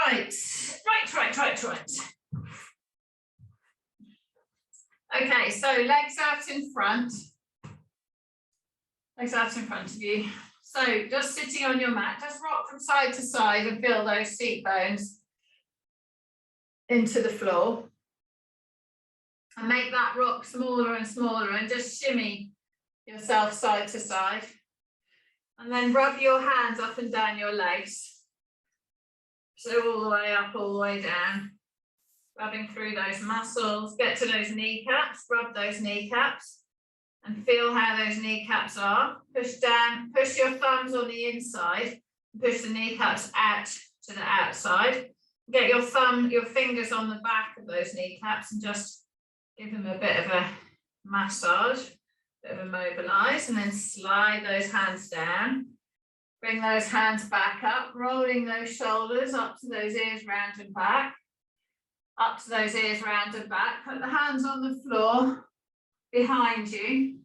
Right. Okay, so legs out in front. Legs out in front of you. So just sitting on your mat, just rock from side to side and feel those seat bones into the floor. And make that rock smaller and smaller and just shimmy yourself side to side. And then rub your hands up and down your legs. So all the way up, all the way down. Rubbing through those muscles, get to those kneecaps, rub those kneecaps and feel how those kneecaps are. Push down, push your thumbs on the inside, push the kneecaps out to the outside. Get your fingers on the back of those kneecaps and just give them a bit of a massage, a bit of a mobilize, and then slide those hands down. Bring those hands back up, rolling those shoulders up to those ears round and back. Up to those ears round and back. Put the hands on the floor behind you.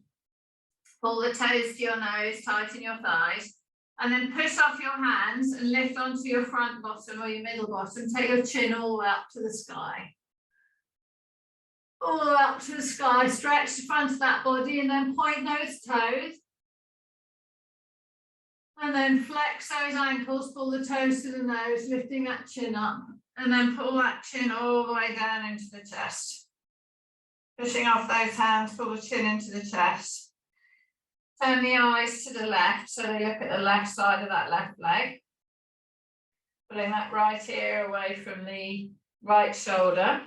Pull the toes to your nose, tighten your thighs. And then push off your hands and lift onto your front bottom or your middle bottom. Take your chin all the way up to the sky. All the way up to the sky. Stretch the front of that body and then point those toes. And then flex those ankles, pull the toes to the nose, lifting that chin up. And then pull that chin all the way down into the chest. Pushing off those hands, pull the chin into the chest. Turn the eyes to the left, so they look at the left side of that left leg. Pulling that right ear away from the right shoulder.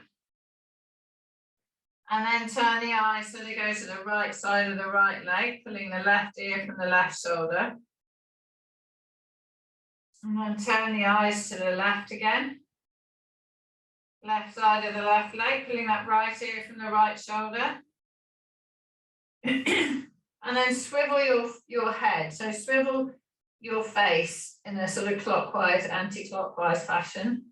And then turn the eyes so they go to the right side of the right leg, pulling the left ear from the left shoulder. And then turn the eyes to the left again. Left side of the left leg, pulling that right ear from the right shoulder. And then swivel your head. So swivel your face in a sort of clockwise, anti-clockwise fashion.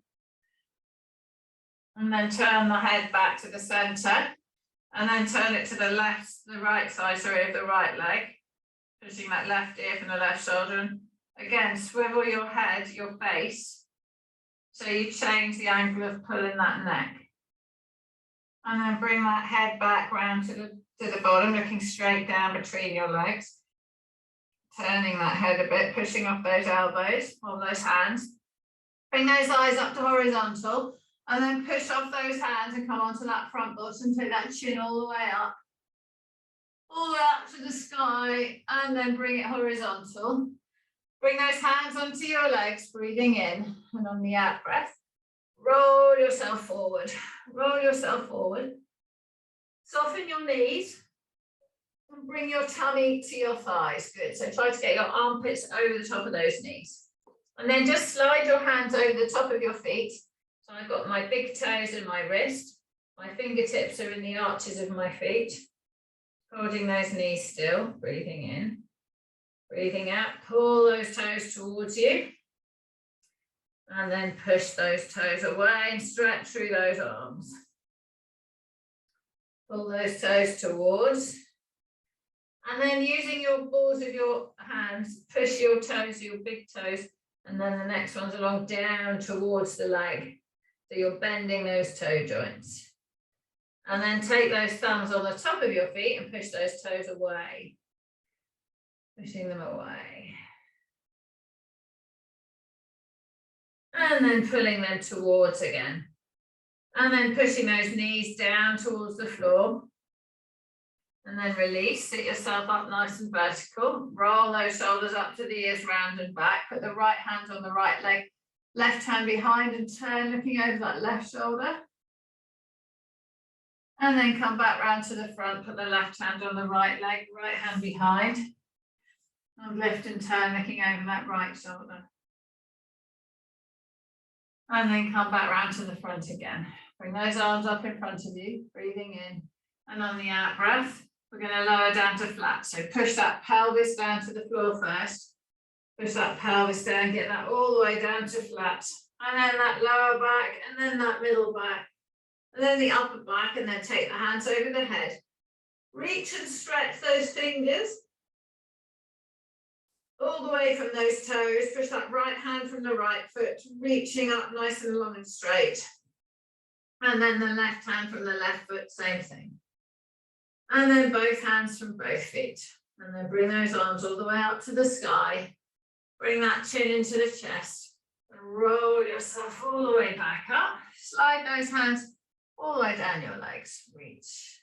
And then turn the head back to the center. And then turn it to the right side, of the right leg. Pushing that left ear from the left shoulder. And again, swivel your head, your face. So you change the angle of pulling that neck. And then bring that head back round to the bottom, looking straight down between your legs. Turning that head a bit, pushing off those elbows, all those hands. Bring those eyes up to horizontal. And then push off those hands and come onto that front bottom. Take that chin all the way up. All the way up to the sky. And then bring it horizontal. Bring those hands onto your legs, breathing in, and on the out breath, roll yourself forward. Roll yourself forward. Soften your knees and bring your tummy to your thighs. Good. So try to get your armpits over the top of those knees. And then just slide your hands over the top of your feet. So I've got my big toes in my wrist. My fingertips are in the arches of my feet. Holding those knees still, breathing in. Breathing out, pull those toes towards you. And then push those toes away and stretch through those arms. Pull those toes towards. And then using your balls of your hands, push your toes, your big toes, and then the next one's along down towards the leg. So you're bending those toe joints. And then take those thumbs on the top of your feet and push those toes away. Pushing them away. And then pulling them towards again. And then pushing those knees down towards the floor. And then release, sit yourself up nice and vertical. Roll those shoulders up to the ears round and back. Put the right hand on the right leg, left hand behind and turn, looking over that left shoulder. And then come back round to the front, put the left hand on the right leg, right hand behind. And lift and turn, looking over that right shoulder. And then come back round to the front again. Bring those arms up in front of you, breathing in. And on the out breath, we're going to lower down to flat. So push that pelvis down to the floor first. Push that pelvis down, get that all the way down to flat. And then that lower back, and then that middle back. And then the upper back, and then take the hands over the head. Reach and stretch those fingers. all the way from those toes. Push that right hand from the right foot, reaching up nice and long and straight. And then the left hand from the left foot, same thing. And then both hands from both feet. And then bring those arms all the way up to the sky. Bring that chin into the chest. And roll yourself all the way back up. Slide those hands all the way down your legs. Reach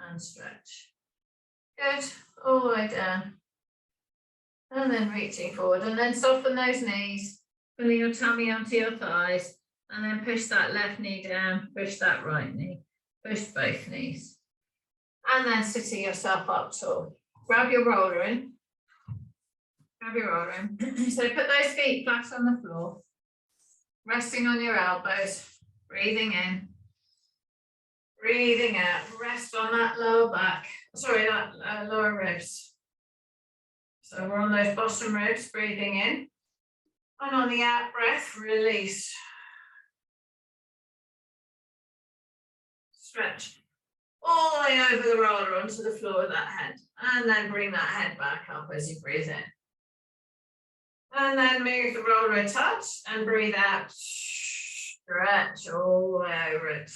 and stretch. Good. All the way down. And then reaching forward. And then soften those knees. Pulling your tummy onto your thighs. And then push that left knee down. Push that right knee. Push both knees. And then sitting yourself up tall. Grab your roller in. Grab your roller in. So put those feet flat on the floor. Resting on your elbows. Breathing in. Breathing out. Rest on that lower back. Sorry, that lower ribs. So we're on those bottom ribs. Breathing in. And on the out breath, release. Stretch. All the way over the roller onto the floor of that head. And then bring that head back up as you breathe in. And then move the roller a touch and breathe out. Stretch all the way over it.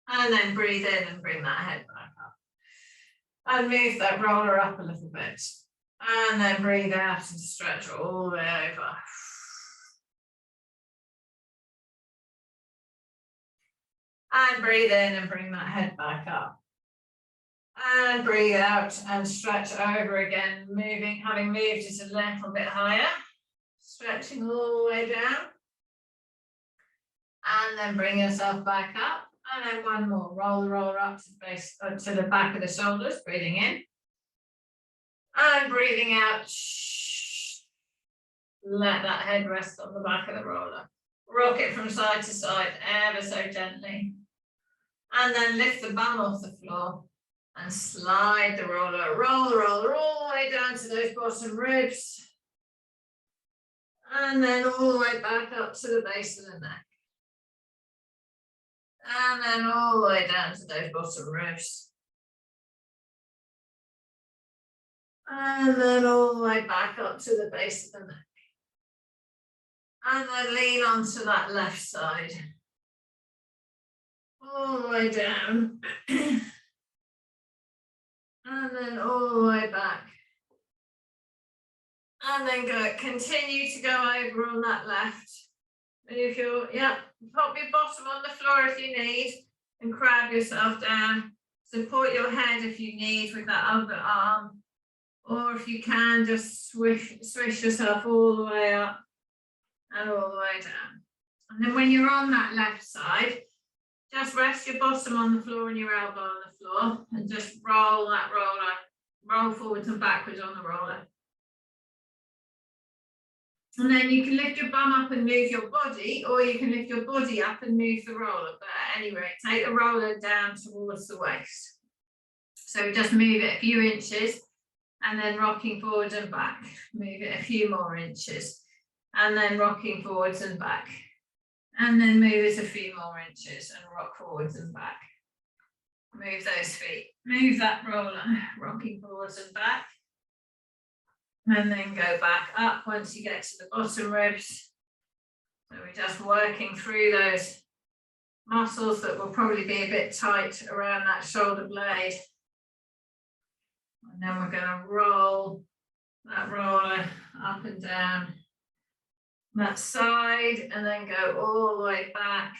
And then breathe in and bring that head back up. And move that roller up a little bit. And then breathe out and stretch all the way over. And breathe in and bring that head back up. And breathe out and stretch over again, moving, having moved it a little bit higher. Stretching all the way down. And then bring yourself back up. And then one more. Roll the roller up to the base, to the back of the shoulders, breathing in. And breathing out. Let that head rest on the back of the roller. Rock it from side to side, ever so gently. And then lift the bum off the floor and slide the roller, roll the roller all the way down to those bottom ribs. And then all the way back up to the base of the neck. And then all the way down to those bottom ribs. And then all the way back up to the base of the neck. And then lean onto that left side. All the way down. And then all the way back. And then continue to go over on that left. Move your, pop your bottom on the floor if you need. And crab yourself down. Support your head if you need with that other arm. Or if you can, just swish yourself all the way up. And all the way down. And then when you're on that left side, just rest your bottom on the floor and your elbow on the floor and just roll that roller, roll forwards and backwards on the roller. And then you can lift your bum up and move your body, or you can lift your body up and move the roller. But at any rate, take the roller down towards the waist. So just move it a few inches and then rocking forwards and back. Move it a few more inches. And then rocking forwards and back. And then move it a few more inches and rock forwards and back. Move those feet. Move that roller, rocking forwards and back. And then go back up once you get to the bottom ribs. So we're just working through those muscles that will probably be a bit tight around that shoulder blade. And then we're going to roll that roller up and down that side, and then go all the way back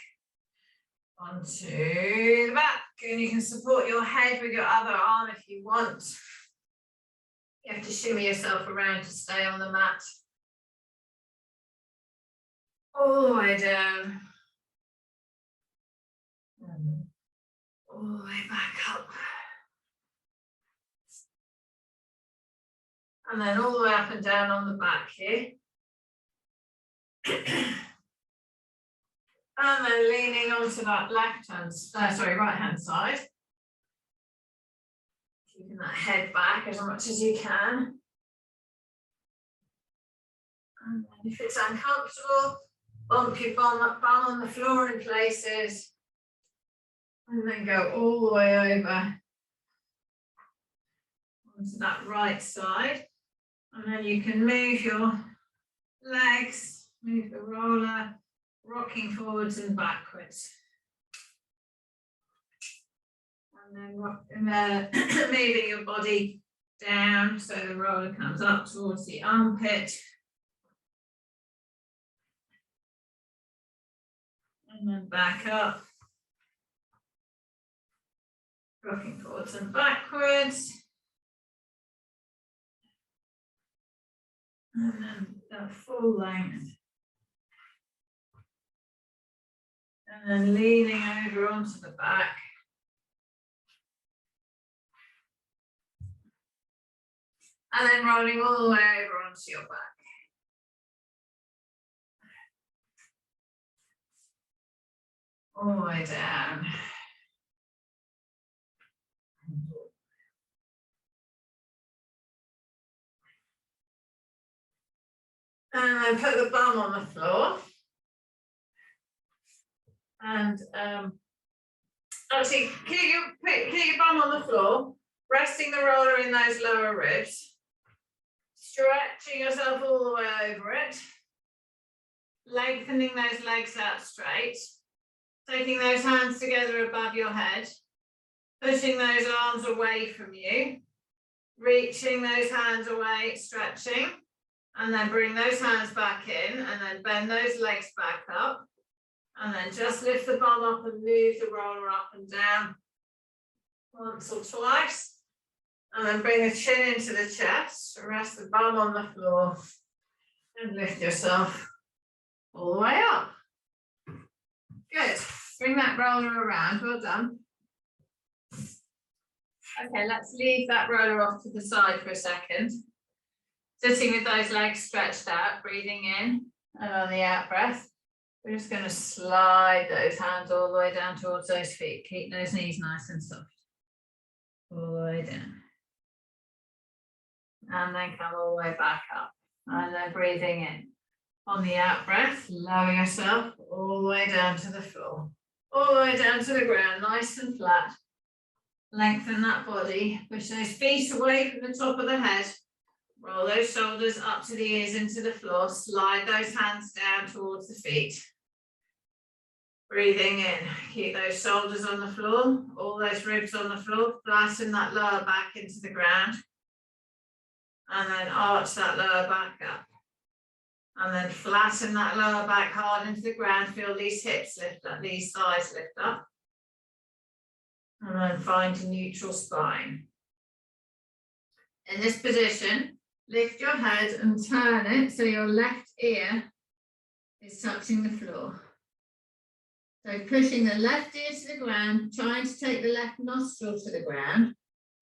onto the back. And you can support your head with your other arm if you want. You have to shimmy yourself around to stay on the mat. All the way down. And all the way back up. And then all the way up and down on the back here. And then leaning onto that right hand side. Keeping that head back as much as you can. And then if it's uncomfortable, bump your bum on the floor in places. And then go all the way over onto that right side. And then you can move your legs, move the roller, rocking forwards and backwards. And then moving your body down so the roller comes up towards the armpit. And then back up. Rocking forwards and backwards. And then that full length. And then leaning over onto the back. And then rolling all the way over onto your back. All the way down. And then put the bum on the floor. And actually keep your bum on the floor, resting the roller in those lower ribs. Stretching yourself all the way over it. Lengthening those legs out straight. Taking those hands together above your head. Pushing those arms away from you. Reaching those hands away, stretching. And then bring those hands back in and then bend those legs back up. And then just lift the bum up and move the roller up and down once or twice. And then bring the chin into the chest, rest the bum on the floor and lift yourself all the way up. Good. Bring that roller around. Well done. Okay, let's leave that roller off to the side for a second. Sitting with those legs stretched out, breathing in, and on the out breath, we're just going to slide those hands all the way down towards those feet. Keep those knees nice and soft. All the way down. And then come all the way back up. And then breathing in. On the out breath, lower yourself all the way down to the floor. All the way down to the ground, nice and flat. Lengthen that body. Push those feet away from the top of the head. Roll those shoulders up to the ears into the floor. Slide those hands down towards the feet. Breathing in. Keep those shoulders on the floor. All those ribs on the floor. Flatten that lower back into the ground. And then arch that lower back up. And then flatten that lower back hard into the ground. Feel these hips lift up, these thighs lift up. And then find a neutral spine. In this position, lift your head and turn it so your left ear is touching the floor. So pushing the left ear to the ground, trying to take the left nostril to the ground,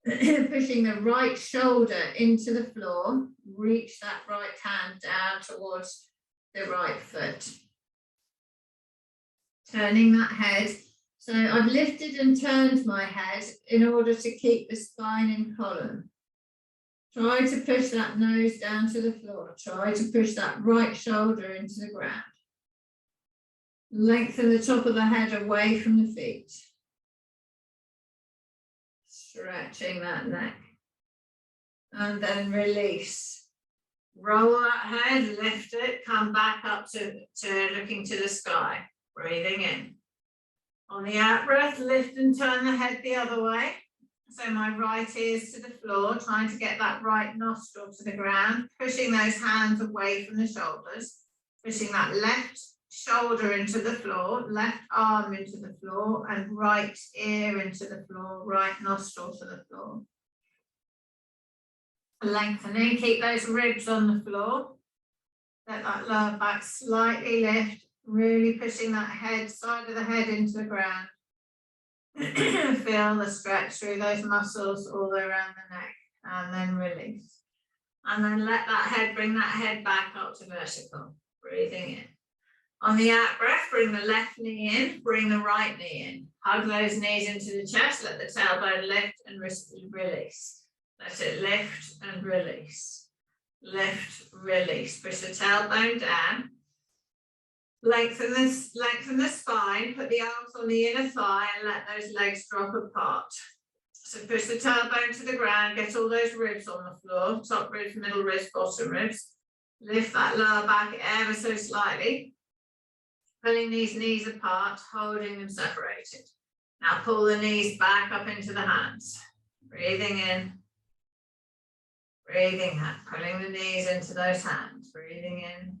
pushing the right shoulder into the floor, reach that right hand down towards the right foot. Turning that head. So I've lifted and turned my head in order to keep the spine in column. Try to push that nose down to the floor. Try to push that right shoulder into the ground. Lengthen the top of the head away from the feet. Stretching that neck. And then release. Roll that head, lift it, come back up to looking to the sky. Breathing in. On the out breath, lift and turn the head the other way. So my right ear's to the floor, trying to get that right nostril to the ground, pushing those hands away from the shoulders, pushing that left shoulder into the floor, left arm into the floor, and right ear into the floor, right nostril to the floor. Lengthening, keep those ribs on the floor. Let that lower back slightly lift, really pushing that head, side of the head into the ground. Feel the stretch through those muscles all the way around the neck, and then release. And then let that head, bring that head back up to vertical, breathing in. On the out breath, bring the left knee in, bring the right knee in. Hug those knees into the chest, let the tailbone lift and release. Let it lift and release. Lift, release. Push the tailbone down. Lengthen the spine, put the arms on the inner thigh and let those legs drop apart. So push the tailbone to the ground, get all those ribs on the floor, top ribs, middle ribs, bottom ribs. Lift that lower back ever so slightly, pulling these knees apart, holding them separated. Now pull the knees back up into the hands. Breathing in, breathing out, pulling the knees into those hands. Breathing in,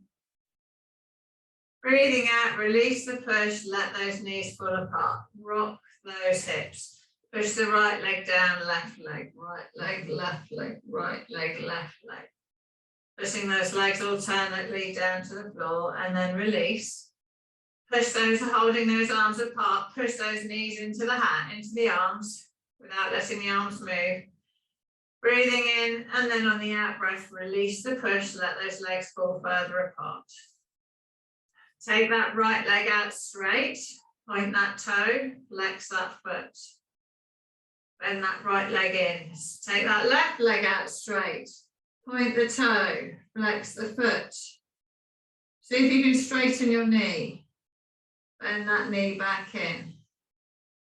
breathing out, release the push, let those knees fall apart. Rock those hips. Push the right leg down, left leg, right leg, left leg, right leg, left leg. Pushing those legs alternately down to the floor and then release. Push those, holding those arms apart, push those knees into the arms without letting the arms move. Breathing in, and then on the out breath, release the push, let those legs fall further apart. Take that right leg out straight, point that toe, flex that foot. Bend that right leg in. Take that left leg out straight, point the toe, flex the foot. See if you can straighten your knee. Bend that knee back in.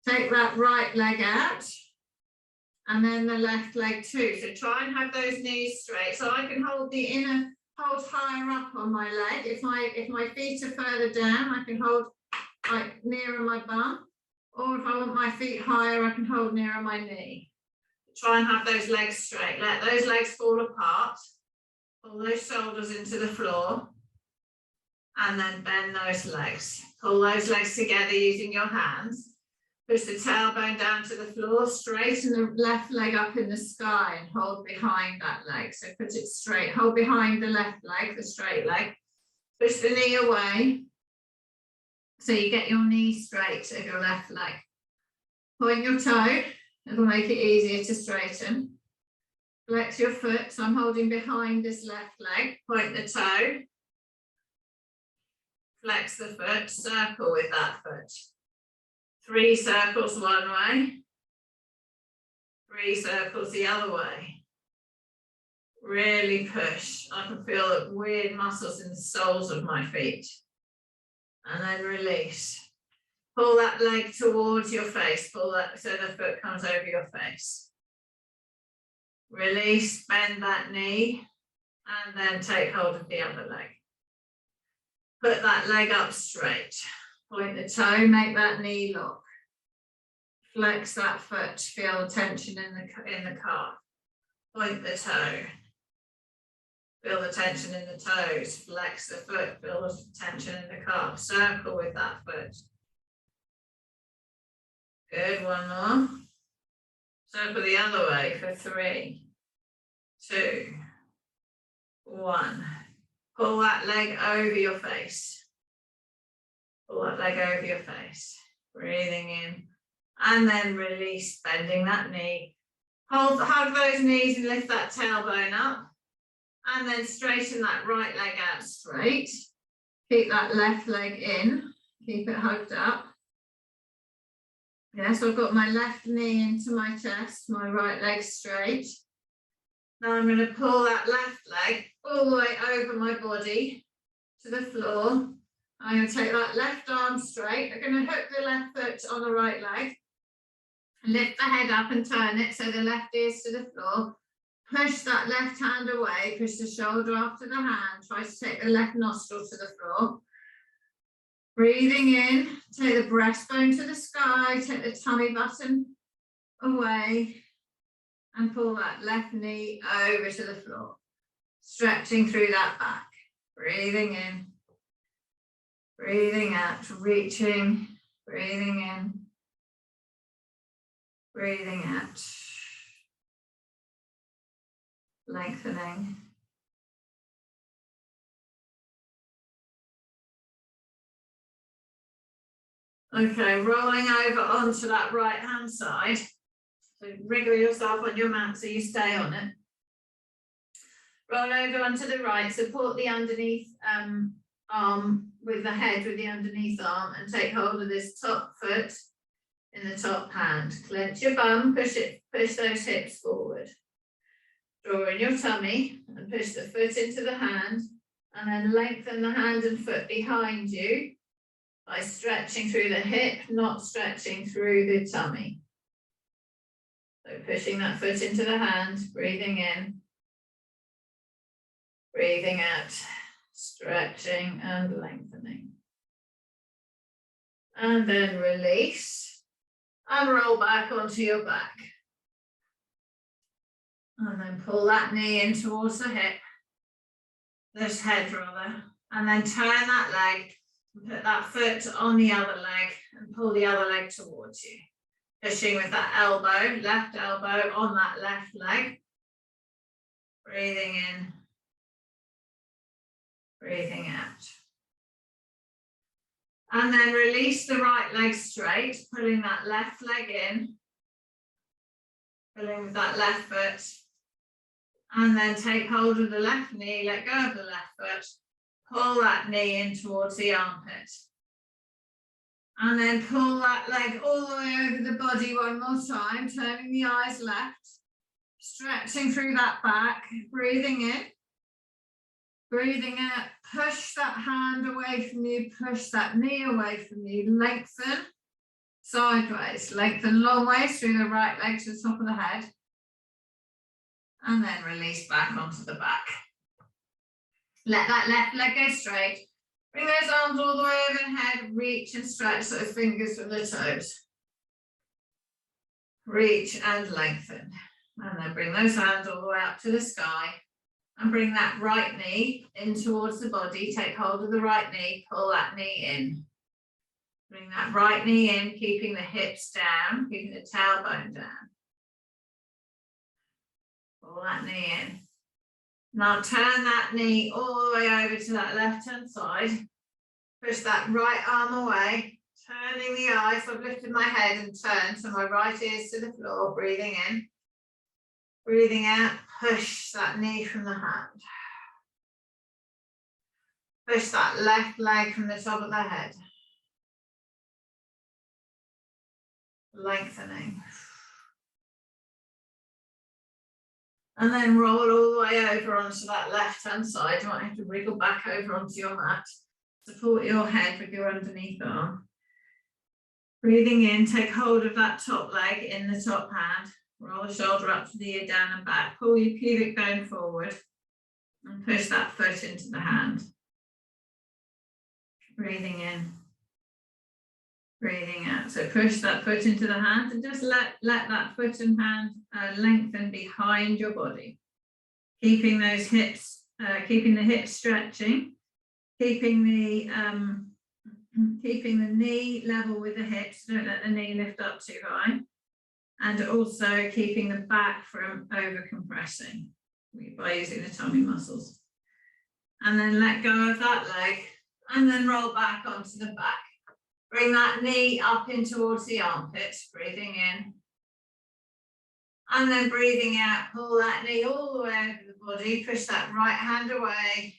Take that right leg out and then the left leg too. So try and have those knees straight. So I can hold the inner, hold higher up on my leg. If my feet are further down, I can hold like nearer my bum. Or if I want my feet higher, I can hold nearer my knee. Try and have those legs straight. Let those legs fall apart. Pull those shoulders into the floor. And then bend those legs. Pull those legs together using your hands. Push the tailbone down to the floor, straighten the left leg up in the sky and hold behind that leg. So put it straight, hold behind the left leg, the straight leg. Push the knee away. So you get your knee straight of your left leg. Point your toe, it'll make it easier to straighten. Flex your foot, so I'm holding behind this left leg. Point the toe. Flex the foot, circle with that foot. 3 circles one way, 3 circles the other way. Really push. I can feel the weird muscles in the soles of my feet. And then release. Pull that leg towards your face. Pull that so the foot comes over your face. Release, bend that knee, and then take hold of the other leg. Put that leg up straight. Point the toe, make that knee lock. Flex that foot, feel the tension in the calf. Point the toe. Feel the tension in the toes. Flex the foot, feel the tension in the calf. Circle with that foot. Good, one more. Circle the other way for 3, 2, 1. Pull that leg over your face. Pull that leg over your face. Breathing in. And then release, bending that knee. Hug those knees and lift that tailbone up. And then straighten that right leg out straight. Keep that left leg in. Keep it hugged up. Yeah, so I've got my left knee into my chest, my right leg straight. Now I'm going to pull that left leg all the way over my body to the floor. I'm going to take that left arm straight. I'm going to hook the left foot on the right leg. Lift the head up and turn it so the left ear's to the floor. Push that left hand away. Push the shoulder up to the hand. Try to take the left nostril to the floor. Breathing in. Take the breastbone to the sky. Take the tummy button away. And pull that left knee over to the floor. Stretching through that back. Breathing in. Breathing out. Reaching. Breathing in. Breathing out. Lengthening. Okay, rolling over onto that right hand side. So wriggle yourself on your mat so you stay on it. Roll over onto the right, support the underneath arm with the head with the underneath arm and take hold of this top foot in the top hand. Clench your bum, push those hips forward. Draw in your tummy and push the foot into the hand and then lengthen the hand and foot behind you by stretching through the hip, not stretching through the tummy. So pushing that foot into the hand, breathing in, breathing out, stretching and lengthening. And then release and roll back onto your back. And then pull that knee in towards the hip, this head rather, and then turn that leg and put that foot on the other leg and pull the other leg towards you. Pushing with that elbow, left elbow on that left leg. Breathing in, breathing out. And then release the right leg straight, pulling that left leg in, pulling with that left foot. And then take hold of the left knee, let go of the left foot, pull that knee in towards the armpit. And then pull that leg all the way over the body one more time, turning the eyes left, stretching through that back, breathing in, breathing out, push that hand away from you, push that knee away from you, lengthen sideways, lengthen long ways through the right leg to the top of the head. And then release back onto the back. Let that left leg go straight. Bring those arms all the way overhead. Reach and stretch those fingers from the toes. Reach and lengthen. And then bring those hands all the way up to the sky. And bring that right knee in towards the body. Take hold of the right knee. Pull that knee in. Bring that right knee in, keeping the hips down, keeping the tailbone down. Pull that knee in. Now turn that knee all the way over to that left-hand side. Push that right arm away, turning the eyes. I've lifted my head and turned so my right ear's to the floor. Breathing in, breathing out. Push that knee from the hand. Push that left leg from the top of the head. Lengthening. And then roll all the way over onto that left-hand side. You might have to wriggle back over onto your mat. Support your head with your underneath arm. Breathing in, take hold of that top leg in the top hand. Roll the shoulder up to the ear, down and back. Pull your pubic bone forward and push that foot into the hand. Breathing in, breathing out. So push that foot into the hand and just let that foot and hand lengthen behind your body. Keeping those hips, keeping the hips stretching, keeping the knee level with the hips. Don't let the knee lift up too high. And also keeping the back from over compressing by using the tummy muscles. And then let go of that leg and then roll back onto the back. Bring that knee up in towards the armpits, breathing in. And then breathing out, pull that knee all the way over the body, push that right hand away.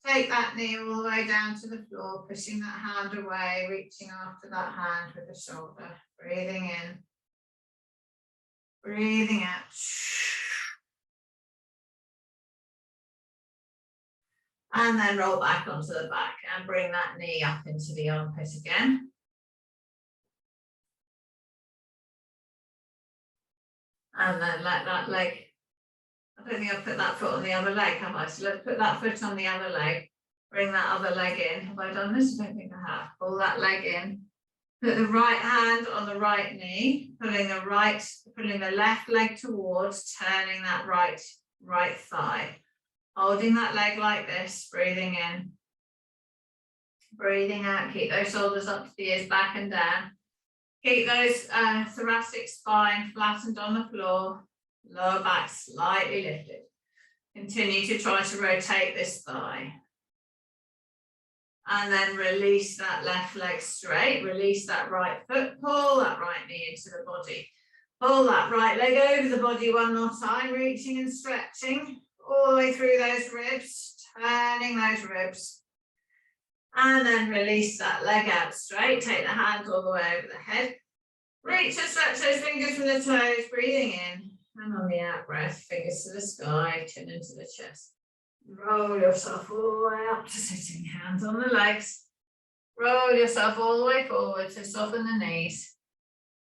Take that knee all the way down to the floor, pushing that hand away, reaching after that hand with the shoulder. Breathing in, breathing out. And then roll back onto the back and bring that knee up into the armpit again. And then let that leg, I don't think I've put that foot on the other leg, have I? So let's put that foot on the other leg. Bring that other leg in. Have I done this? I don't think I have. Pull that leg in. Put the right hand on the right knee, pulling the left leg towards, turning that right thigh. Holding that leg like this, breathing in, breathing out. Keep those shoulders up to the ears, back and down. Keep those thoracic spine flattened on the floor, lower back slightly lifted. Continue to try to rotate this thigh. And then release that left leg straight, release that right foot, pull that right knee into the body. Pull that right leg over the body one more time, reaching and stretching. All the way through those ribs, turning those ribs. And then release that leg out straight. Take the hands all the way over the head. Reach and stretch those fingers from the toes, breathing in. And on the out breath, fingers to the sky, chin into the chest. Roll yourself all the way up to sitting, hands on the legs. Roll yourself all the way forward to soften the knees.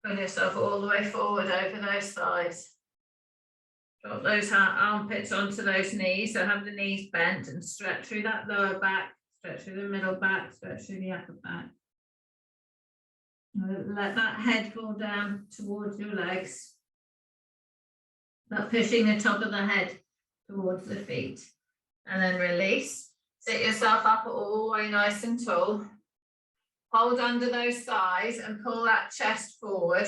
Pull yourself all the way forward over those thighs. Drop those armpits onto those knees, so have the knees bent and stretch through that lower back, stretch through the middle back, stretch through the upper back. Let that head fall down towards your legs. Not pushing the top of the head towards the feet. And then release. Sit yourself up all the way nice and tall. Hold under those thighs and pull that chest forward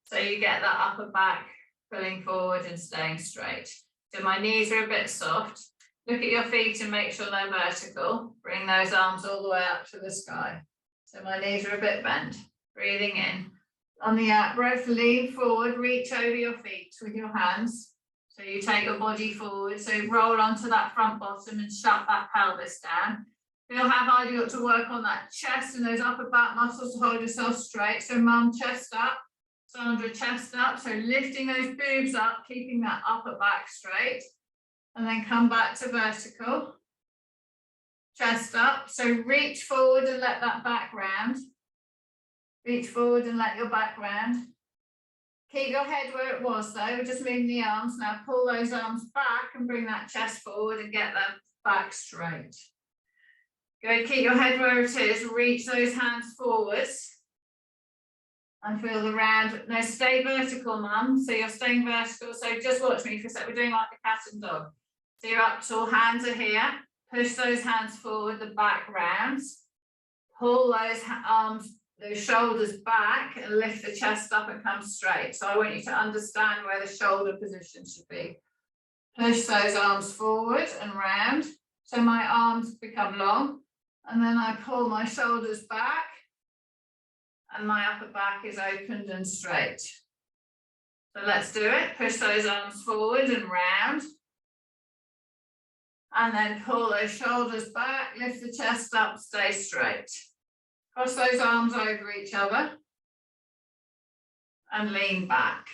so you get that upper back pulling forward and staying straight. So my knees are a bit soft. Look at your feet and make sure they're vertical. Bring those arms all the way up to the sky. So my knees are a bit bent. Breathing in. On the out breath, lean forward, reach over your feet with your hands. So you take your body forward. So roll onto that front bottom and shut that pelvis down. Feel how hard you got to work on that chest and those upper back muscles to hold yourself straight. So mum, chest up. Sandra, chest up. So lifting those boobs up, keeping that upper back straight. And then come back to vertical. Chest up. So reach forward and let that back round. Reach forward and let your back round. Keep your head where it was though. We're just moving the arms. Now pull those arms back and bring that chest forward and get that back straight. Good, keep your head where it is. Reach those hands forwards. And feel the round. Now stay vertical, mum. So you're staying vertical. So just watch me for a sec. We're doing like the cat and dog. So you're up tall, hands are here. Push those hands forward, the back rounds. Pull those arms, those shoulders back and lift the chest up and come straight. So I want you to understand where the shoulder position should be. Push those arms forward and round. So my arms become long. And then I pull my shoulders back. And my upper back is opened and straight. So let's do it. Push those arms forward and round. And then pull those shoulders back, lift the chest up, stay straight. Cross those arms over each other. And lean back.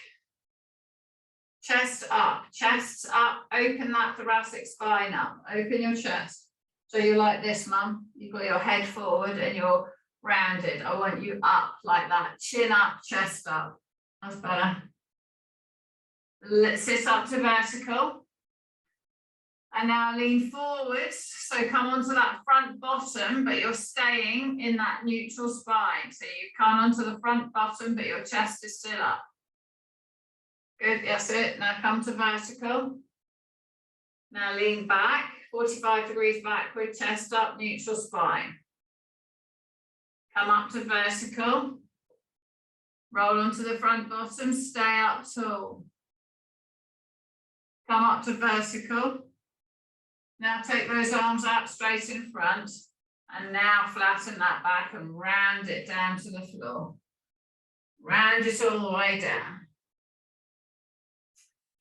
Chest up, chests up, open that thoracic spine up. Open your chest. So you're like this, mum. You've got your head forward and you're rounded. I want you up like that. Chin up, chest up. That's better. Let's sit up to vertical. And now lean forward. So come onto that front bottom, but you're staying in that neutral spine. So you come onto the front bottom, but your chest is still up. Good, that's it. Now come to vertical. Now lean back, 45 degrees backward, chest up, neutral spine. Come up to vertical. Roll onto the front bottom, stay up tall. Come up to vertical. Now take those arms out straight in front. And now flatten that back and round it down to the floor. Round it all the way down.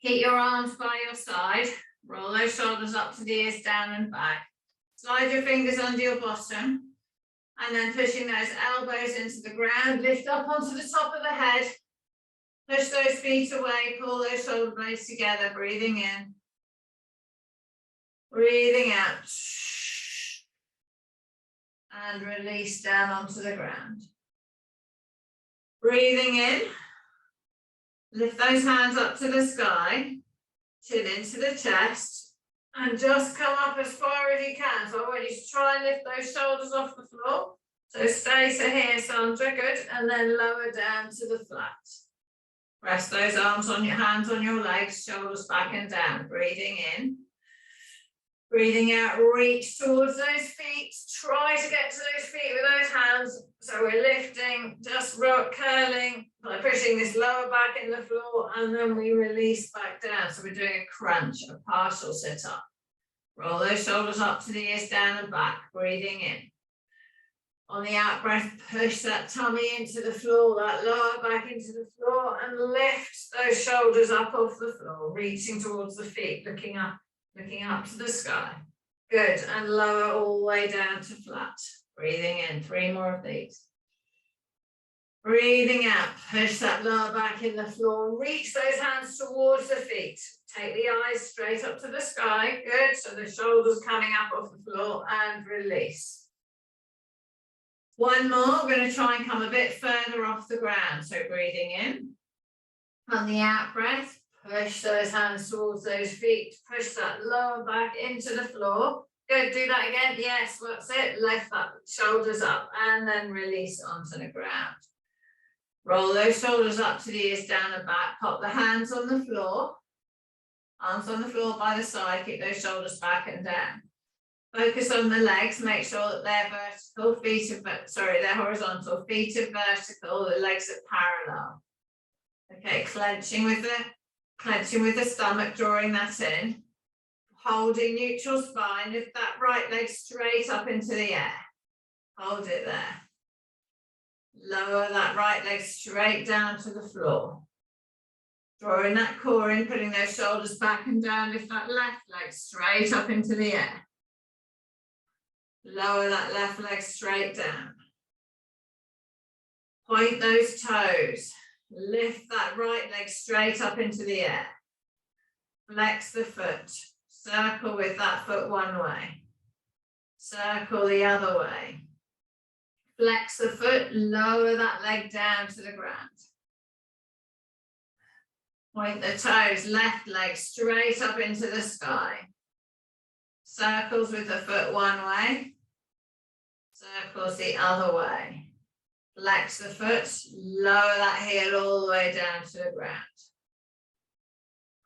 Keep your arms by your side. Roll those shoulders up to the ears, down and back. Slide your fingers under your bottom. And then pushing those elbows into the ground. Lift up onto the top of the head. Push those feet away. Pull those shoulder blades together. Breathing in. Breathing out. And release down onto the ground. Breathing in. Lift those hands up to the sky. Chin into the chest. And just come up as far as you can. So I want you to try and lift those shoulders off the floor. So stay to here, Sandra. Good. And then lower down to the flat. Rest those arms on your hands on your legs, shoulders back and down. Breathing in. Breathing out, reach towards those feet. Try to get to those feet with those hands. So we're lifting, just curling by pushing this lower back in the floor, and then we release back down. So we're doing a crunch, a partial sit up. Roll those shoulders up to the ears, down and back. Breathing in. On the out breath, push that tummy into the floor, that lower back into the floor, and lift those shoulders up off the floor, reaching towards the feet, looking up to the sky. Good, and lower all the way down to flat. Breathing in, 3 more of these. Breathing out, push that lower back in the floor, reach those hands towards the feet. Take the eyes straight up to the sky. Good, so the shoulders coming up off the floor, and release. One more, we're going to try and come a bit further off the ground. So breathing in. On the out breath, push those hands towards those feet, push that lower back into the floor. Good, do that again. Yes, that's it. Lift that shoulders up and then release onto the ground. Roll those shoulders up to the ears, down and back. Pop the hands on the floor. Arms on the floor by the side. Keep those shoulders back and down. Focus on the legs. Make sure that they're vertical. They're horizontal. Feet are vertical. The legs are parallel. Okay, clenching with the stomach, drawing that in. Holding neutral spine. Lift that right leg straight up into the air. Hold it there. Lower that right leg straight down to the floor. Drawing that core in, putting those shoulders back and down. Lift that left leg straight up into the air. Lower that left leg straight down. Point those toes. Lift that right leg straight up into the air. Flex the foot. Circle with that foot one way. Circle the other way. Flex the foot, lower that leg down to the ground. Point the toes, left leg straight up into the sky. Circles with the foot one way. Circles the other way. Flex the foot, lower that heel all the way down to the ground.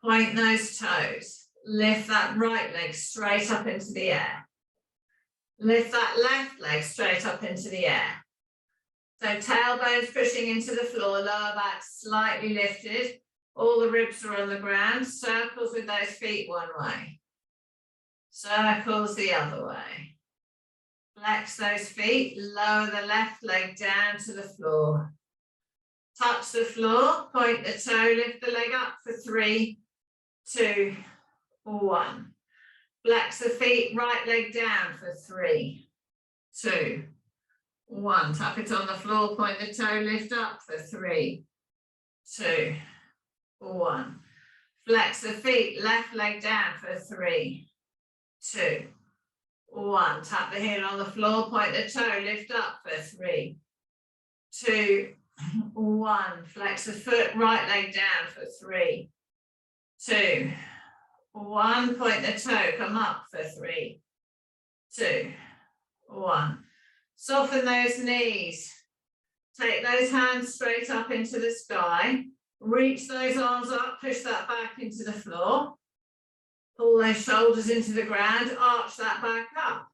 Point those toes. Lift that right leg straight up into the air. Lift that left leg straight up into the air. So tailbones pushing into the floor, lower back slightly lifted. All the ribs are on the ground. Circles with those feet one way. Circles the other way. Flex those feet, lower the left leg down to the floor. Touch the floor, point the toe, lift the leg up for 3, 2, 1. Flex the feet, right leg down for 3, 2, 1. Tap it on the floor, point the toe, lift up for 3, 2, 1. Flex the feet, left leg down for 3, 2, 1. Tap the heel on the floor, point the toe, lift up for 3, 2, 1. Flex the foot, right leg down for 3, 2, 1. Point the toe, come up for 3, 2, 1. Soften those knees. Take those hands straight up into the sky. Reach those arms up, push that back into the floor. Pull those shoulders into the ground, arch that back up.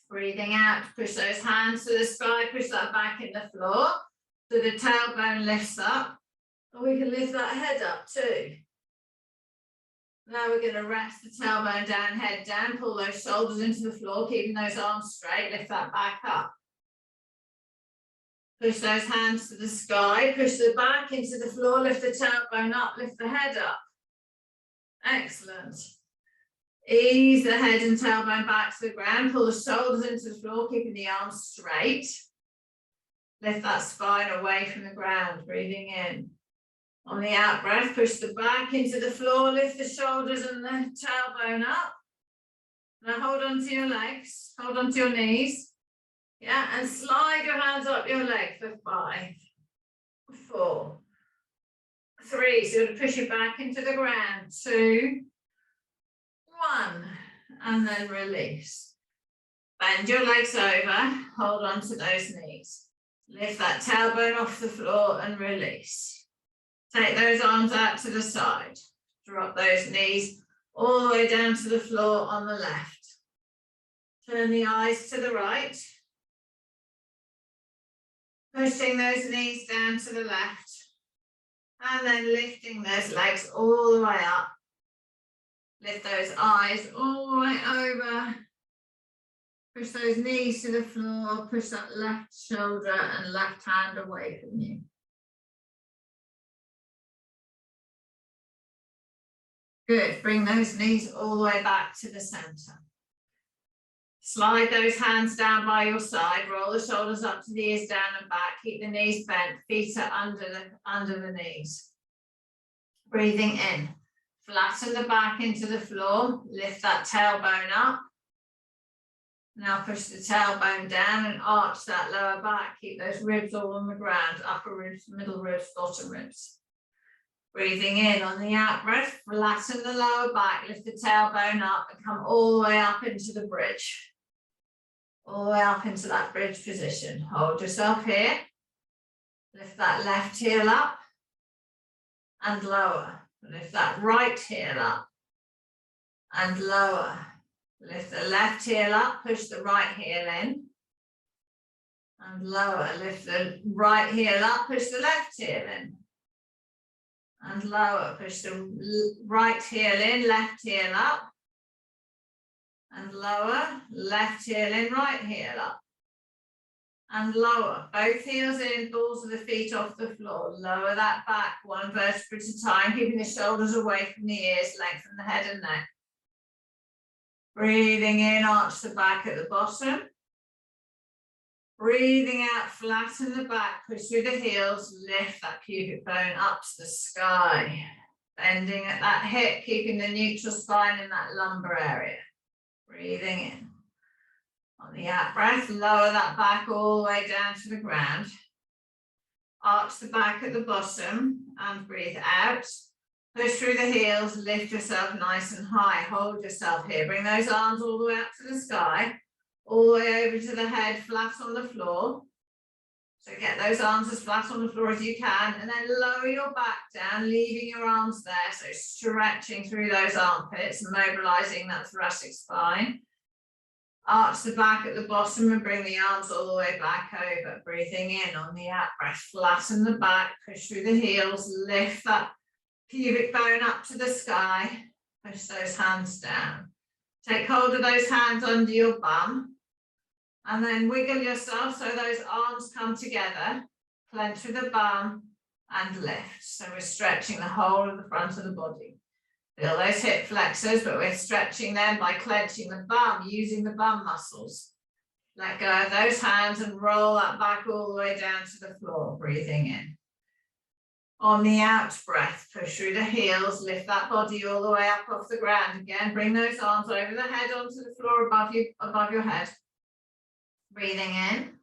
Breathing out, push those hands to the sky, push that back in the floor. So the tailbone lifts up. And we can lift that head up too. Now we're going to rest the tailbone down, head down, pull those shoulders into the floor, keeping those arms straight, lift that back up. Push those hands to the sky, push the back into the floor, lift the tailbone up, lift the head up. Excellent. Ease the head and tailbone back to the ground, pull the shoulders into the floor, keeping the arms straight. Lift that spine away from the ground, breathing in. On the out breath, push the back into the floor, lift the shoulders and the tailbone up. Now hold on to your legs, hold on to your knees. Yeah, and slide your hands up your leg for 5, 4, 3. So to push it back into the ground. 2, 1. And then release. Bend your legs over, hold on to those knees. Lift that tailbone off the floor and release. Take those arms out to the side. Drop those knees all the way down to the floor on the left. Turn the eyes to the right. Pushing those knees down to the left. And then lifting those legs all the way up. Lift those eyes all the way over. Push those knees to the floor. Push that left shoulder and left hand away from you. Good. Bring those knees all the way back to the center. Slide those hands down by your side. Roll the shoulders up to the ears, down and back. Keep the knees bent. Feet are under the knees. Breathing in. Flatten the back into the floor. Lift that tailbone up. Now push the tailbone down and arch that lower back. Keep those ribs all on the ground, upper ribs, middle ribs, bottom ribs. Breathing in on the out breath, flatten the lower back, lift the tailbone up and come all the way up into the bridge. All the way up into that bridge position. Hold yourself here. Lift that left heel up and lower. Lift that right heel up and lower. Lift the left heel up, push the right heel in and lower. Lift the right heel up, push the left heel in and lower. Push the right heel in, left heel up and lower. Left heel in, right heel up and lower. Both heels in, balls of the feet off the floor. Lower that back one vertebra at a time, keeping the shoulders away from the ears, lengthen the head and neck. Breathing in, arch the back at the bottom. Breathing out, flatten the back, push through the heels, lift that pubic bone up to the sky. Bending at that hip, keeping the neutral spine in that lumbar area. Breathing in. On the out breath, lower that back all the way down to the ground. Arch the back at the bottom and breathe out. Push through the heels, lift yourself nice and high. Hold yourself here. Bring those arms all the way up to the sky, all the way over to the head, flat on the floor. So get those arms as flat on the floor as you can, and then lower your back down, leaving your arms there. So stretching through those armpits and mobilizing that thoracic spine. Arch the back at the bottom and bring the arms all the way back over. Breathing in on the out breath, flatten the back, push through the heels, lift that pubic bone up to the sky, push those hands down. Take hold of those hands under your bum and then wiggle yourself so those arms come together, clench with the bum and lift. So we're stretching the whole of the front of the body. Feel those hip flexors, but we're stretching them by clenching the bum, using the bum muscles. Let go of those hands and roll that back all the way down to the floor, breathing in. On the out breath, push through the heels, lift that body all the way up off the ground again. Bring those arms over the head onto the floor above your head. Breathing in.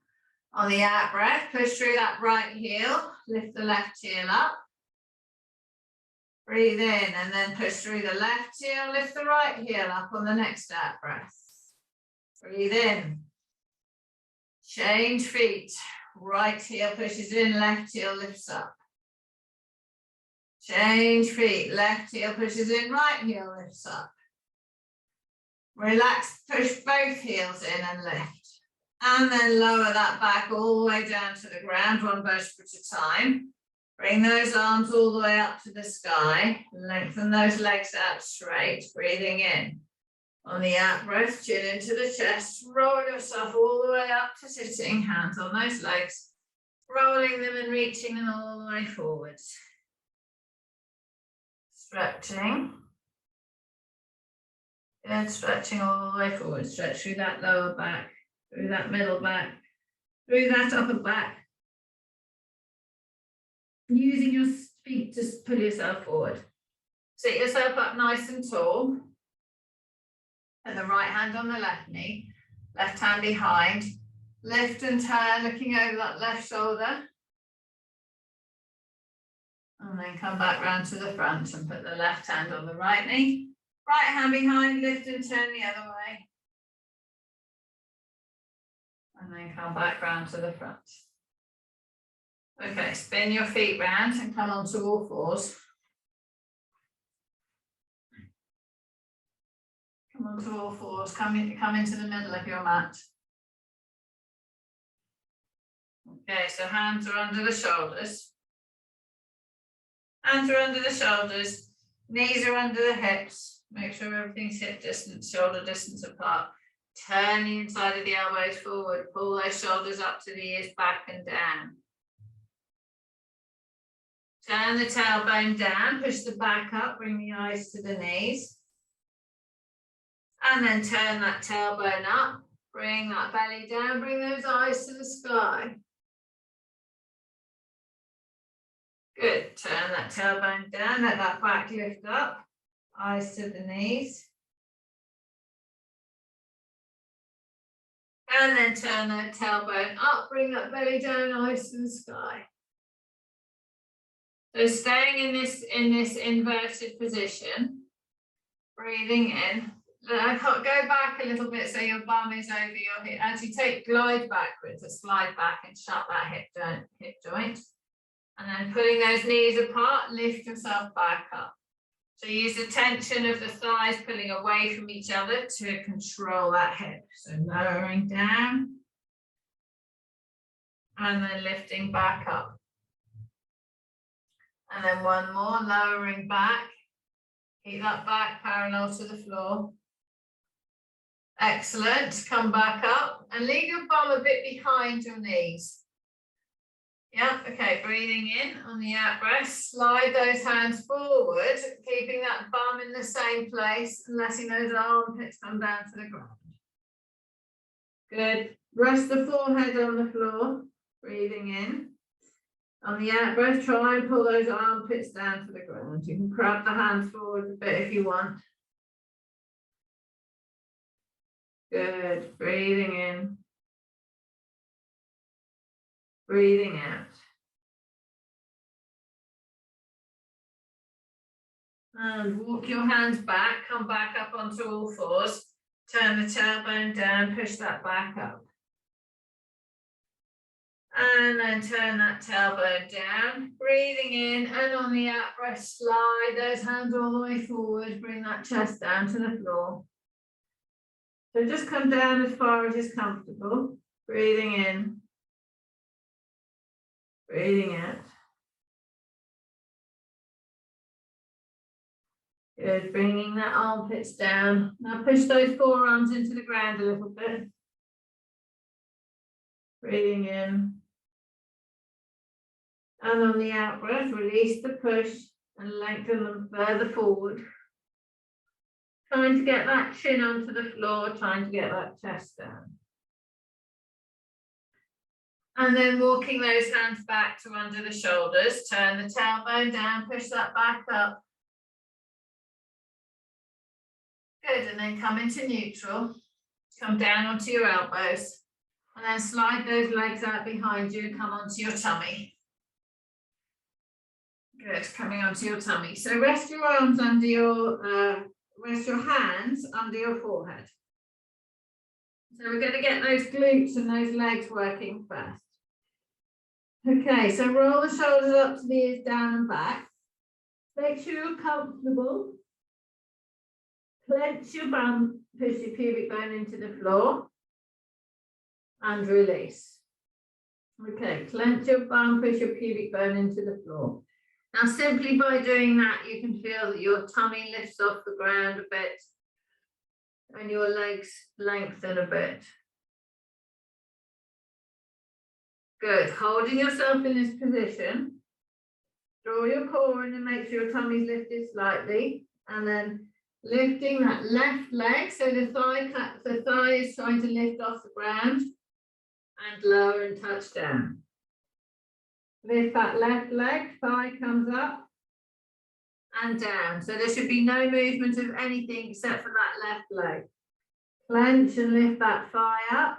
On the out breath, push through that right heel, lift the left heel up. Breathe in and then push through the left heel, lift the right heel up on the next out breath. Breathe in. Change feet. Right heel pushes in, left heel lifts up. Change feet, left heel pushes in, right heel lifts up. Relax, push both heels in and lift. And then lower that back all the way down to the ground, one vertebra at a time. Bring those arms all the way up to the sky. Lengthen those legs out straight, breathing in. On the out breath, chin into the chest. Roll yourself all the way up to sitting, hands on those legs. Rolling them and reaching them all the way forwards. Stretching. Good, stretching all the way forward. Stretch through that lower back, through that middle back, through that upper back. Using your feet to pull yourself forward. Sit yourself up nice and tall. And the right hand on the left knee, left hand behind. Lift and turn, looking over that left shoulder. And then come back round to the front and put the left hand on the right knee. Right hand behind, lift and turn the other way. And then come back round to the front. Okay, spin your feet round and come onto all fours. Come onto all fours, come into the middle of your mat. Okay, so hands are under the shoulders. Hands are under the shoulders, knees are under the hips. Make sure everything's hip distance, shoulder distance apart. Turn the inside of the elbows forward, pull those shoulders up to the ears, back and down. Turn the tailbone down, push the back up, bring the eyes to the knees. And then turn that tailbone up, bring that belly down, bring those eyes to the sky. Good, turn that tailbone down, let that back lift up, eyes to the knees. And then turn that tailbone up, bring that belly down, eyes to the sky. So staying in this inverted position, breathing in. I can't go back a little bit so your bum is over your hip. As you glide backwards, slide back and shut that hip joint. And then putting those knees apart, lift yourself back up. So use the tension of the thighs pulling away from each other to control that hip. So lowering down and then lifting back up. And then one more, lowering back. Keep that back parallel to the floor. Excellent. Come back up and leave your bum a bit behind your knees. Yeah, okay, breathing in on the out breath, slide those hands forward, keeping that bum in the same place and letting those armpits come down to the ground. Good. Rest the forehead on the floor, breathing in. On the out breath, try and pull those armpits down to the ground. You can grab the hands forward a bit if you want. Good. Breathing in. Breathing out. And walk your hands back, come back up onto all fours. Turn the tailbone down, push that back up. And then turn that tailbone down, breathing in, and on the out breath, slide those hands all the way forward, bring that chest down to the floor. So just come down as far as is comfortable, breathing in, breathing out. Good, bringing that armpits down. Now push those forearms into the ground a little bit. Breathing in. And on the out breath, release the push and lengthen them further forward. Trying to get that chin onto the floor, trying to get that chest down. And then walking those hands back to under the shoulders, turn the tailbone down, push that back up. Good, and then come into neutral. Come down onto your elbows. And then slide those legs out behind you and come onto your tummy. Good, coming onto your tummy. So rest your arms under your, rest your hands under your forehead. So we're going to get those glutes and those legs working first. Okay, so roll the shoulders up to the ears, down and back. Make sure you're comfortable. Clench your bum, push your pubic bone into the floor. And release. Okay, clench your bum, push your pubic bone into the floor. Now, simply by doing that, you can feel that your tummy lifts off the ground a bit and your legs lengthen a bit. Good. Holding yourself in this position, draw your core in and make sure your tummy's lifted slightly, and then lifting that left leg, so the thigh is trying to lift off the ground, and lower and touch down. Lift that left leg, thigh comes up and down. So there should be no movement of anything except for that left leg. Clench and lift that thigh up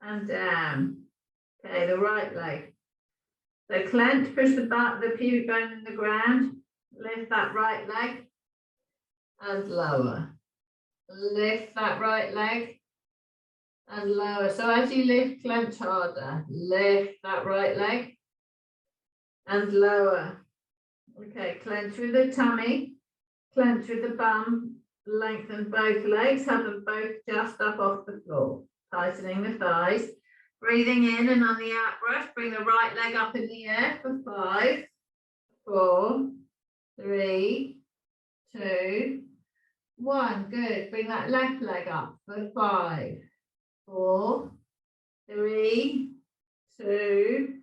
and down. Okay, the right leg. So clench, push the pubic bone in the ground, lift that right leg and lower. Lift that right leg and lower. So as you lift, clench harder. Lift that right leg and lower. Okay, clench with the tummy, clench with the bum, lengthen both legs, have them both just up off the floor. Tightening the thighs. Breathing in and on the out breath, bring the right leg up in the air for 5, 4, 3, 2, 1. Good. Bring that left leg up for 5, 4, 3, 2,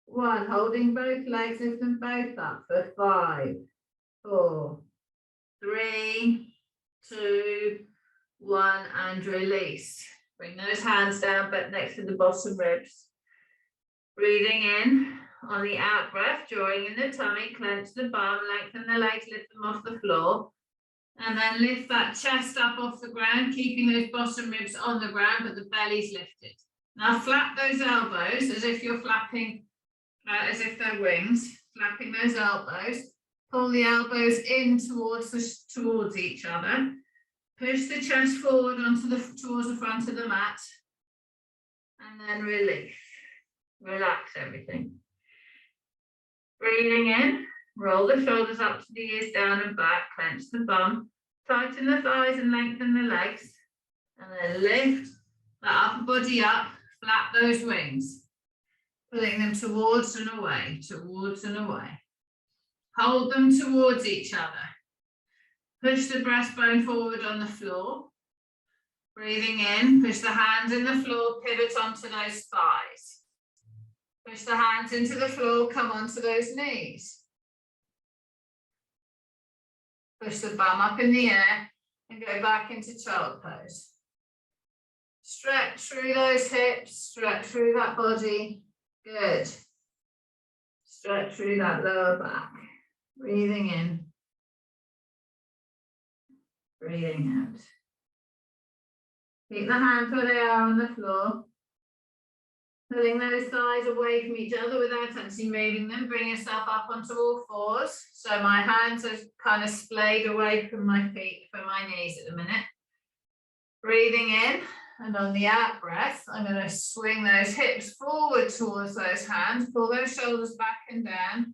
1. Holding both legs, lift them both up for 5, 4, 3, 2, 1, and release. Bring those hands down, but next to the bottom ribs. Breathing in on the out breath, drawing in the tummy, clench the bum, lengthen the legs, lift them off the floor. And then lift that chest up off the ground, keeping those bottom ribs on the ground, but the belly's lifted. Now flap those elbows as if you're flapping, as if they're wings, flapping those elbows. Pull the elbows in towards each other. Push the chest forward towards the front of the mat. And then release. Relax everything. Breathing in. Roll the shoulders up to the ears, down and back. Clench the bum. Tighten the thighs and lengthen the legs. And then lift that upper body up. Flap those wings. Pulling them towards and away. Towards and away. Hold them towards each other. Push the breastbone forward on the floor. Breathing in. Push the hands in the floor. Pivot onto those thighs. Push the hands into the floor. Come onto those knees. Push the bum up in the air and go back into child pose. Stretch through those hips, stretch through that body. Good. Stretch through that lower back. Breathing in. Breathing out. Keep the hands where they are on the floor. Pulling those thighs away from each other without actually moving them. Bring yourself up onto all fours. So my hands are kind of splayed away from my feet, from my knees at the minute. Breathing in, and on the out breath, I'm going to swing those hips forward towards those hands. Pull those shoulders back and down.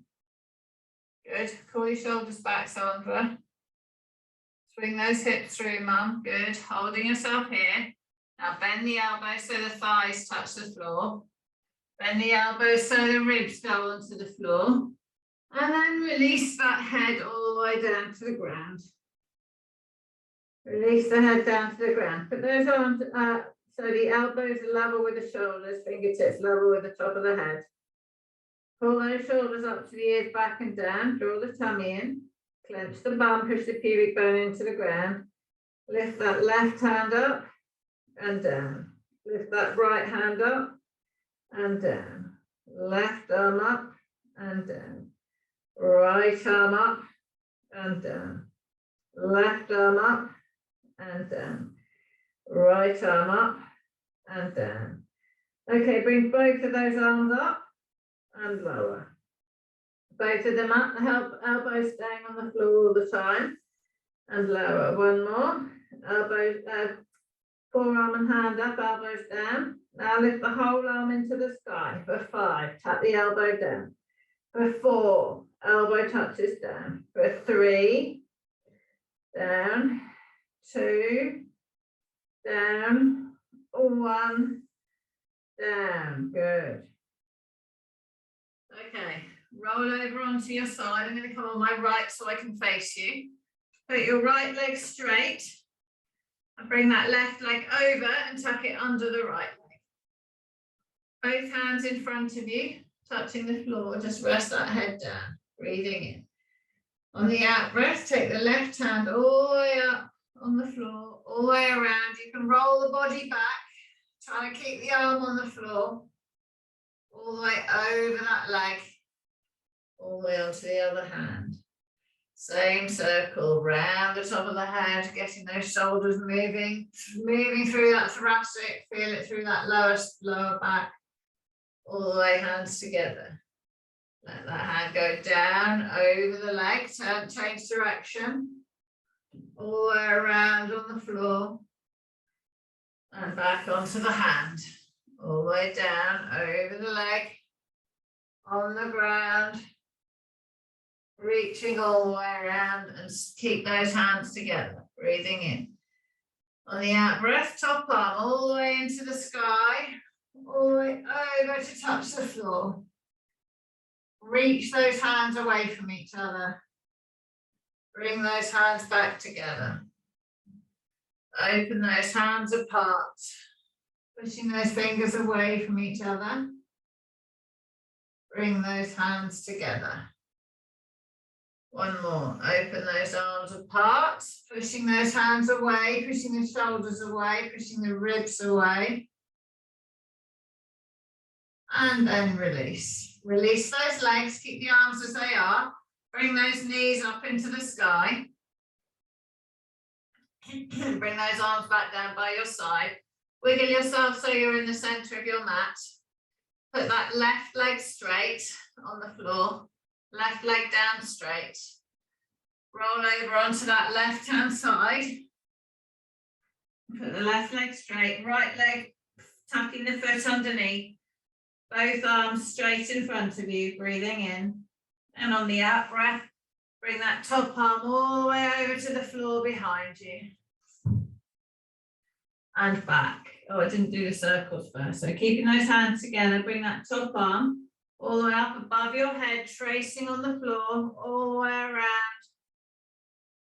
Good. Pull your shoulders back, Sandra. Swing those hips through, Mum. Good. Holding yourself here. Now bend the elbows so the thighs touch the floor. Bend the elbows so the ribs go onto the floor. And then release that head all the way down to the ground. Release the head down to the ground. Put those arms, so the elbows are level with the shoulders, fingertips level with the top of the head. Pull those shoulders up to the ears, back and down. Draw the tummy in. Clench the bum, push the pubic bone into the ground. Lift that left hand up and down. Lift that right hand up and down. Left arm up and down. Right arm up and down. Left arm up and down. Right arm up and down. Okay, bring both of those arms up and lower. Both of them up, the elbows staying on the floor all the time. And lower. One more. Elbows, forearm and hand up, elbows down. Now lift the whole arm into the sky. For 5, tap the elbow down. For 4, elbow touches down. For 3, down. 2, down. 1, down. Good. Okay, roll over onto your side. I'm going to come on my right so I can face you. Put your right leg straight and bring that left leg over and tuck it under the right leg. Both hands in front of you, touching the floor. Just rest that head down, breathing in. On the out breath, take the left hand all the way up on the floor, all the way around. You can roll the body back, trying to keep the arm on the floor, all the way over that leg, all the way onto the other hand. Same circle, round the top of the head, getting those shoulders moving through that thoracic, feel it through that lower back, all the way hands together. Let that hand go down over the leg, change direction, all the way around on the floor, and back onto the hand, all the way down over the leg, on the ground, reaching all the way around, and keep those hands together, breathing in. On the out breath, top arm all the way into the sky, all the way over to touch the floor. Reach those hands away from each other. Bring those hands back together. Open those hands apart, pushing those fingers away from each other. Bring those hands together. One more. Open those arms apart, pushing those hands away, pushing the shoulders away, pushing the ribs away. And then release. Release those legs, keep the arms as they are. Bring those knees up into the sky. Bring those arms back down by your side. Wiggle yourself so you're in the center of your mat. Put that left leg straight on the floor. Left leg down straight. Roll over onto that left-hand side. Put the left leg straight. Right leg tucking the foot underneath. Both arms straight in front of you, breathing in. And on the out breath, bring that top arm all the way over to the floor behind you. And back. Oh, I didn't do the circles first. So keeping those hands together, bring that top arm all the way up above your head, tracing on the floor, all the way around,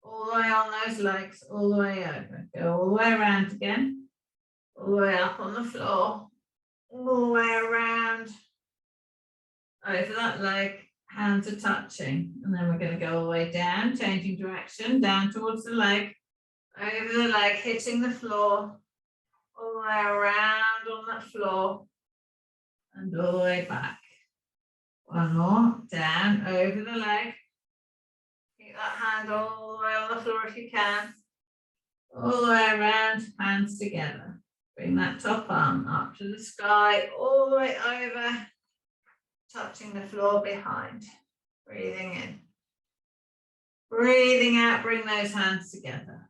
all the way on those legs, all the way over. Go all the way around again, all the way up on the floor, all the way around, over that leg, hands are touching. And then we're going to go all the way down, changing direction, down towards the leg, over the leg, hitting the floor, all the way around on that floor, and all the way back. One more, down, over the leg. Keep that hand all the way on the floor if you can. All the way around, hands together. Bring that top arm up to the sky, all the way over, touching the floor behind. Breathing in. Breathing out, bring those hands together.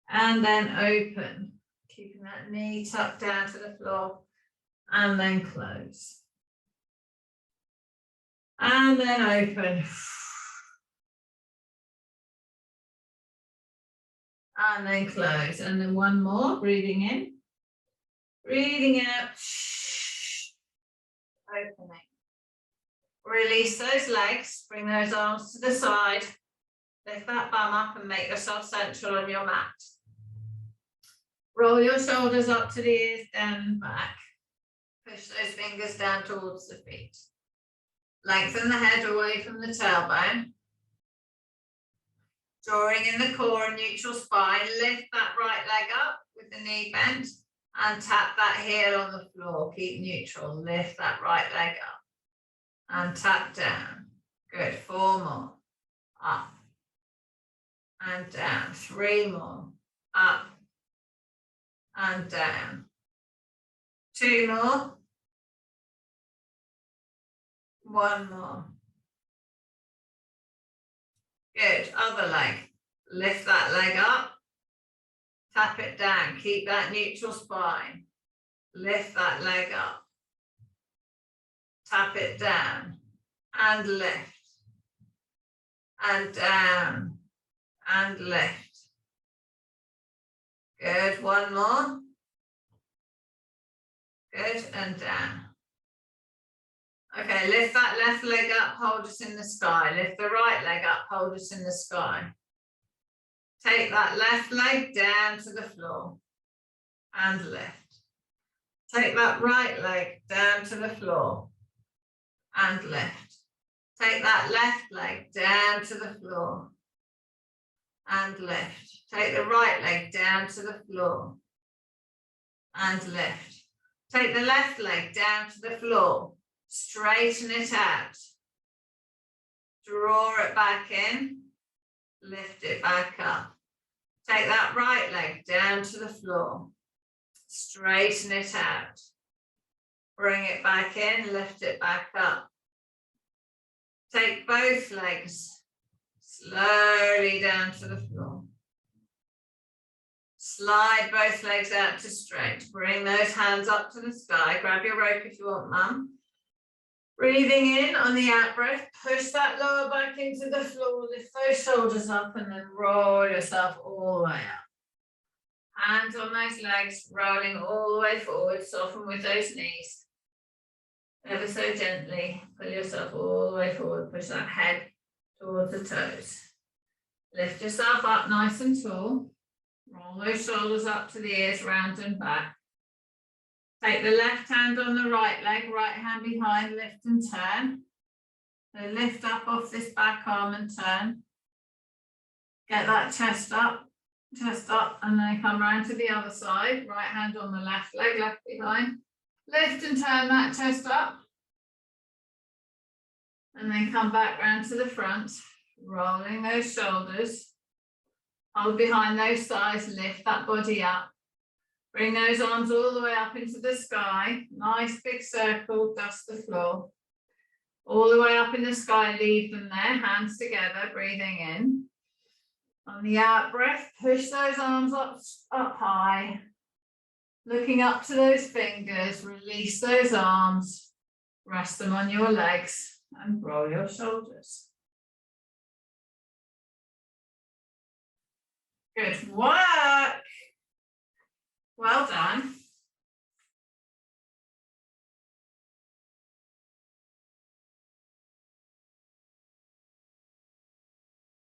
And then open. Keeping that knee tucked down to the floor. And then close. And then open. And then close. And then one more. Breathing in. Breathing out. Opening. Release those legs. Bring those arms to the side. Lift that bum up and make yourself central on your mat. Roll your shoulders up to the ears, down and back. Push those fingers down towards the feet. Lengthen the head away from the tailbone. Drawing in the core and neutral spine. Lift that right leg up with the knee bent and tap that heel on the floor. Keep neutral. Lift that right leg up and tap down. Good. 4 more. Up and down. 3 more. Up and down. 2 more. 1 more. Good. Other leg. Lift that leg up. Tap it down. Keep that neutral spine. Lift that leg up. Tap it down. And lift. And down. And lift. Good. 1 more. Good. And down. Okay, lift that left leg up, hold it in the sky. Lift the right leg up, hold it in the sky. Take that left leg down to the floor and lift. Take that right leg down to the floor and lift. Take that left leg down to the floor and lift. Take the right leg down to the floor and lift. Take the left leg down to the floor. Straighten it out. Draw it back in. Lift it back up. Take that right leg down to the floor. Straighten it out. Bring it back in. Lift it back up. Take both legs slowly down to the floor. Slide both legs out to straight. Bring those hands up to the sky. Grab your rope if you want, Mum. Breathing in on the out breath, push that lower back into the floor, lift those shoulders up and then roll yourself all the way up. Hands on those legs, rolling all the way forward, soften with those knees. Ever so gently, pull yourself all the way forward, push that head towards the toes. Lift yourself up nice and tall, roll those shoulders up to the ears, round and back. Take the left hand on the right leg, right hand behind, lift and turn. So lift up off this back arm and turn. Get that chest up, and then come round to the other side. Right hand on the left leg, left behind. Lift and turn that chest up. And then come back round to the front, rolling those shoulders. Hold behind those thighs, lift that body up. Bring those arms all the way up into the sky. Nice big circle, dust the floor. All the way up in the sky, leave them there, hands together, breathing in. On the out breath, push those arms up high. Looking up to those fingers, release those arms. Rest them on your legs and roll your shoulders. Good work. Well done.